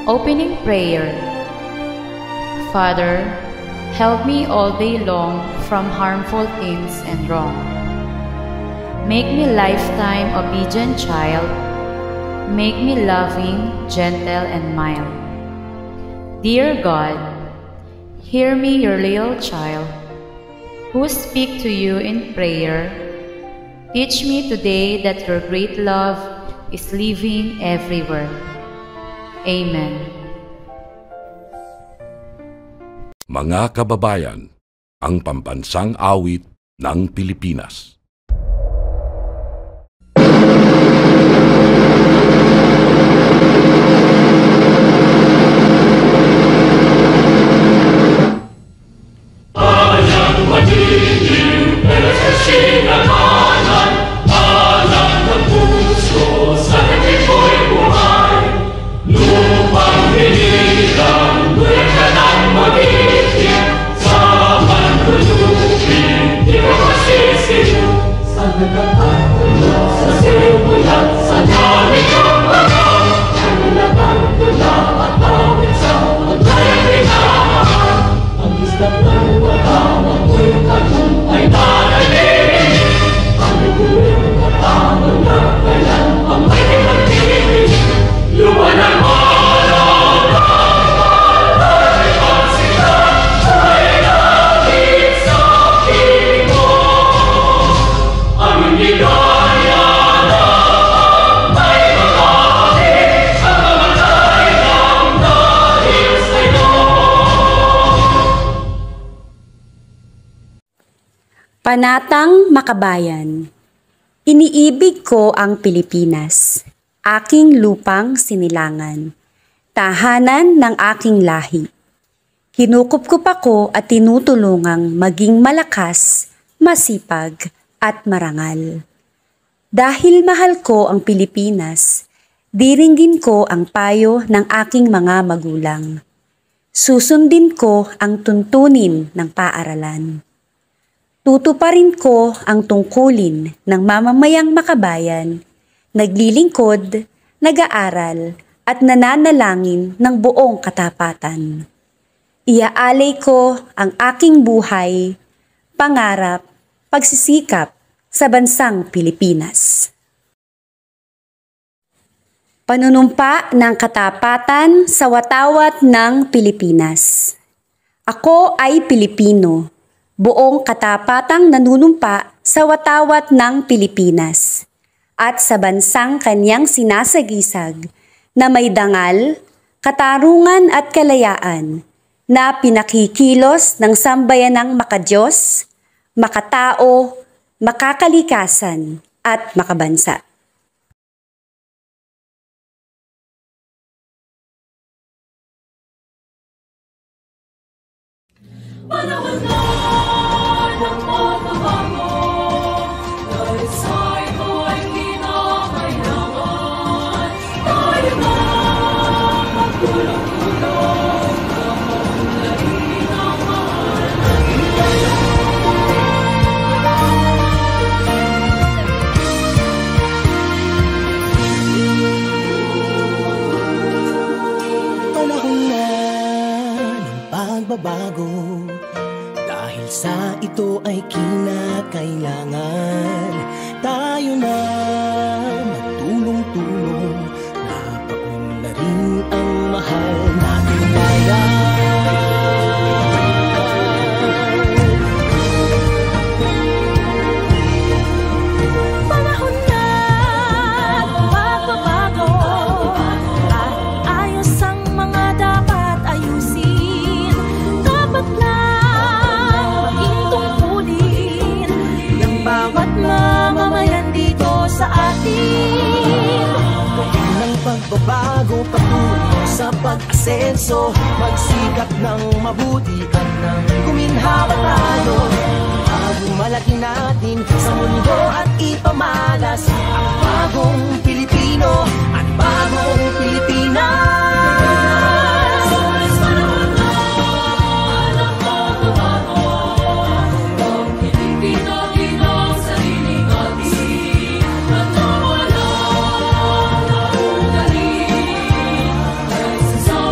Opening prayer. Father, help me all day long from harmful things and wrong. Make me lifetime obedient child. Make me loving, gentle, and mild. Dear God, hear me, your little child, who speak to you in prayer. Teach me today that your great love is living everywhere. Amen. Mga kababayan, ang pambansang awit ng Pilipinas. Panatang Makabayan. Iniibig ko ang Pilipinas, aking lupang sinilangan, tahanan ng aking lahi. Kinukupkup ako at tinutulungang maging malakas, masipag at marangal. Dahil mahal ko ang Pilipinas, diringgin ko ang payo ng aking mga magulang. Susundin ko ang tuntunin ng paaralan. Tutuparin ko ang tungkulin ng mamamayang makabayan, naglilingkod, nag-aaral at nananalangin ng buong katapatan. Iaalay ko ang aking buhay, pangarap, pagsisikap sa bansang Pilipinas. Panunumpa ng katapatan sa watawat ng Pilipinas. Ako ay Pilipino. Buong katapatang nanunumpa sa watawat ng Pilipinas at sa bansang kanyang sinasagisag na may dangal, katarungan at kalayaan na pinakikilos ng sambayanang makadiyos, makatao, makakalikasan at makabansa. Panahon na ng pagbabago, dahil sa'yo ay kinakailangan. Tayo na magtulong-tulong, kamularin ang mahal natin kayo. Panahon na ng pagbabago, dahil sa ito ay kinakailangan. Tayo na magtulong-tulong, napaunlarin ang mahal nating bayan. Panahon na ng pagbabago, at ayos ang mga dapat ayusin. Dapat lang maging tungkulin ng bawat mamamayan dito sa atin. Ng pagbabago patungo sa pag-asenso, magsikap ng mabuti at nang guminhawa tayo. Malaki natin sa mundo at ipamalas ang bagong Pilipino at bagong Pilipinas. Sa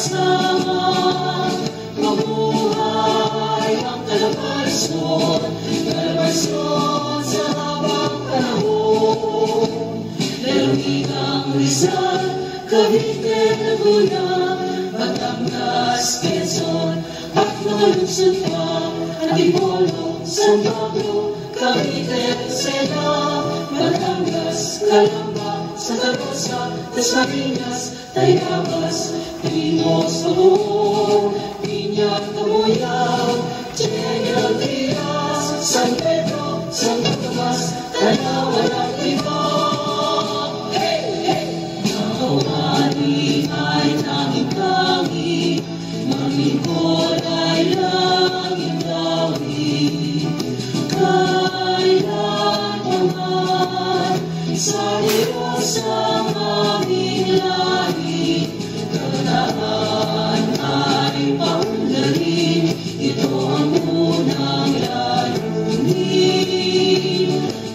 sama-sama. Mabuhay ang Calabarzon, Calabarzon sa habang panahon. Lalawig ang Rizal, Cavite, Laguna, Batangas, Quezon, at mga lungsod pa, Antipolo, San Pablo, Cavite, Seda, Batangas, Calamba, Santa Rosa, Dasmariñas, Tayabas, Limos, Bagoong, Piña, Tamoyao, General Trias, San Pedro, Santo Tomas, Tanawan at iba. Nakawani ay tanging-tangi, mamingkod ay langing dawi. Kailanman sa Diyos ang aming lahi, kagandahan ay paunlarin, ito ang unang layunin.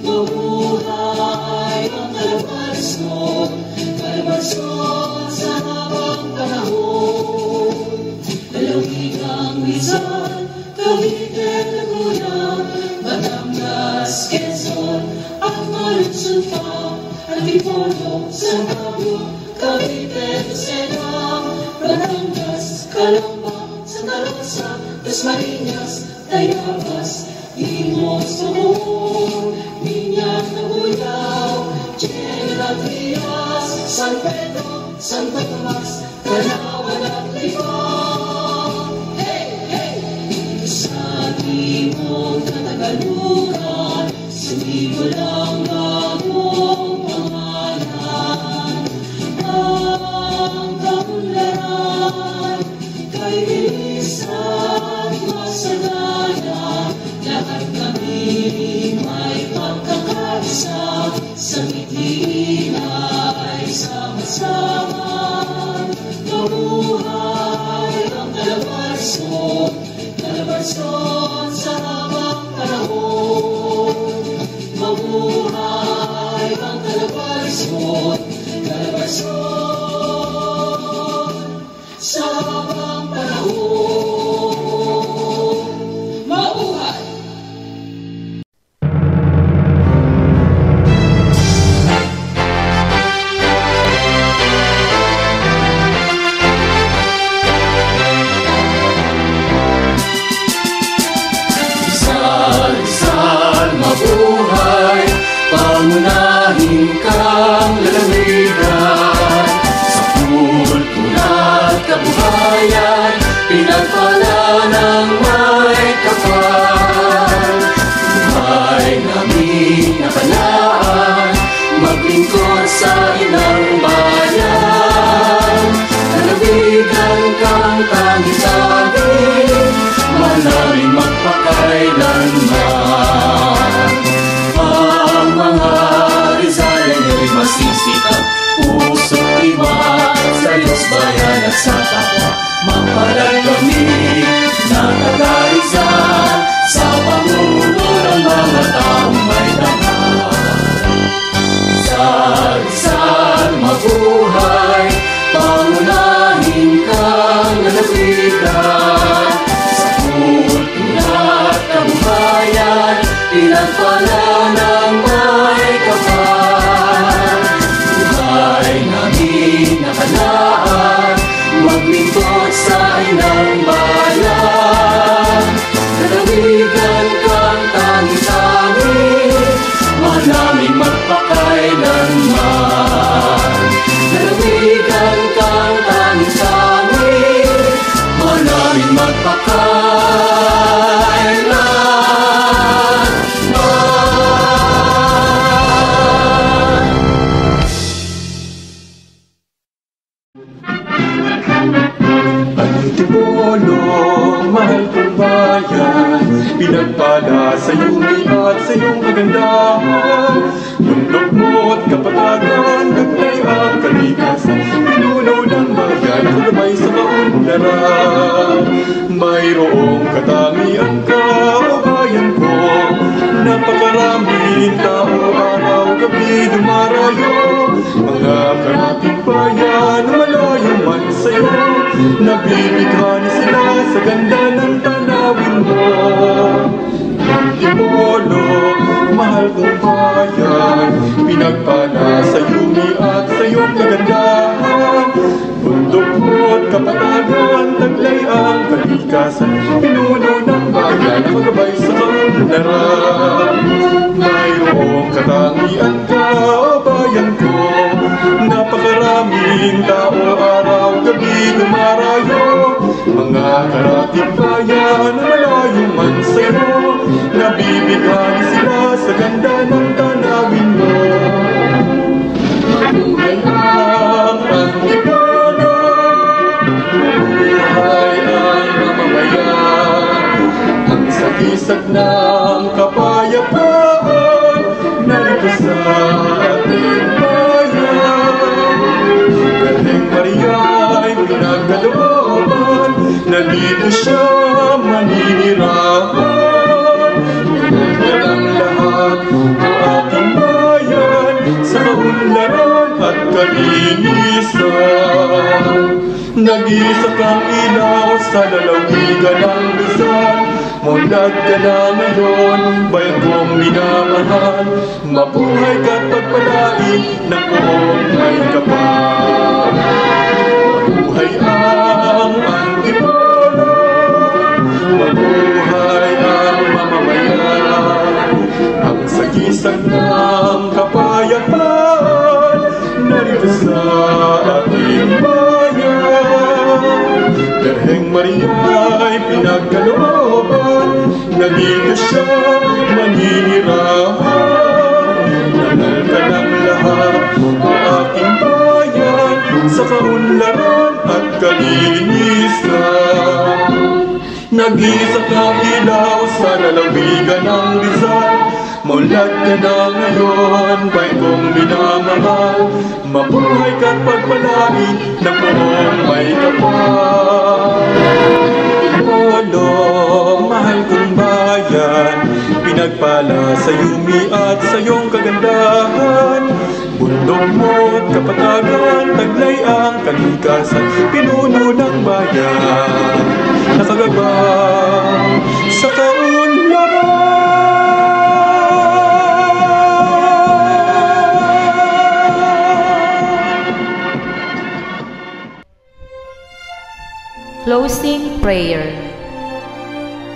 Mabuhay ang Calabarzon, Calabarzon sa habang panahon. Lalawig ang Rizal, Cavite, Laguna, Batangas, Quezon, at mga lungsod pa, Antipolo, San Pablo, Cavite, Seda, Batangas, Calamba, Santa Rosa, Dasmariñas, Tayabas, Limos, Bagoong, Piña, Tamoyao, General Trias, San Pedro, Santo Tomas, Tanawan at iba. Sa timog na Tagalugan, sinimulang bagong pangalan. Ang kaunlaran kay bilis at masagana, lahat kami may pagkakaisa, sa ngiti ay sama-sama. Mabuhay ang Calabarzon, Calabarzon sa habang panahon. Mabuhay ang Calabarzon, Calabarzon sa habang panahon. Mabuhay! Mabuhay, pangunahin kang lalawigan. Sa kultura at kabuhayan, pinagpala ng may kapal. Buhay namin nakalaan, maglingkod sa inang bayan. Lalawigan kang tangi-tangi, malaming magpakailanman. Ang mga Rizaleño'y masisikat, puso't iba sa Diyos, bayan at sa kapwa. Mapalad kami na taga-Rizal, sa pamumuno ng mga taong may damal. Rizal, mabuhay, pangunahin kang lalawigan. Sa kultura at kabuhayan, pinagpala ng may kapal. Buhay namin nakalaan, maglingkod sa inang bayan. Lalawigan kang tangi-tangi, malaming magpakailanman. Lalawigan kang tangi-tangi, malaming magpakailanman. Antipolo, mahal kong bayan, pinagpala sa iyong at sa iyong kagandahan. Bundok mo't kapatagan, naglay ang kalikasan, pinunaw ng bayan, kulumay sa maunlaran. Mayroong katangian ka, o bayan ko, napakaraming tao, araw-gabi dumarayo. Mga karating bayan, malayo man sa'yo, Nabibighani sila sa ganda ng tanawin mo. Antipolo, mahal kong bayan, pinagpala sa yumi at sa iyong kagandahan. Bundok mo't kapatagan, taglay ang kalikasan, pinuno ng bayan, magabay sa kaunlaran. Mayroong katangian ka, o bayan ko, napakaraming tao, araw, gabi, dumarayo. Mga karating bayan na malayo man sa'yo, nabibighani sila sa ganda ng tanawin mo. Mabuhay ang Antipolo, mabuhay ang mamamayan, ang sagisag ng kapayapaan, narito sa ating bayan. Dating Maria'y pinagkalooban, nandito siya maninirahan. Pinagyan ang lahat ng ating bayan sa kaunlaran at kalinisan. Nag-iisa kang ilaw sa lalawigan ng Rizal, mulat ka na ngayon, bayan kong minamahal. Mabuhay ka't pagpalain ng buong may kapal. Mabuhay ang Antipolo, mabuhay ang mamamayan, ang sagisag ng kapayapaan, narito sa ating bayan. Birheng Maria'y pinagkalooban, nandito siya maninirahan. Nanal ka ng lahat ng ating bayan sa kaunlaran at kalinisan. Nag-iisa kang ilaw sa lalawigan ng Rizal, mulat ka na ngayon, bayan kong minamahal. Mabuhay ka't pagpalain ng buong may kapal. Antipolo, mahal kong bayan, pinagpala sa yumi at sa iyong kagandahan. Bundok mo't kapatagan, taglay ang kalikasan, pinuno ng bayan, nakagabang sa kaunlaran. Closing prayer.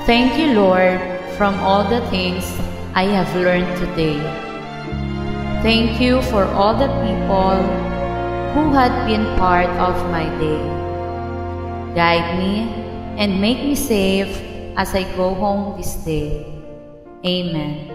Thank you, Lord, from all the things I have learned today. Thank you for all the people who had been part of my day. Guide me and make me safe as I go home this day. Amen.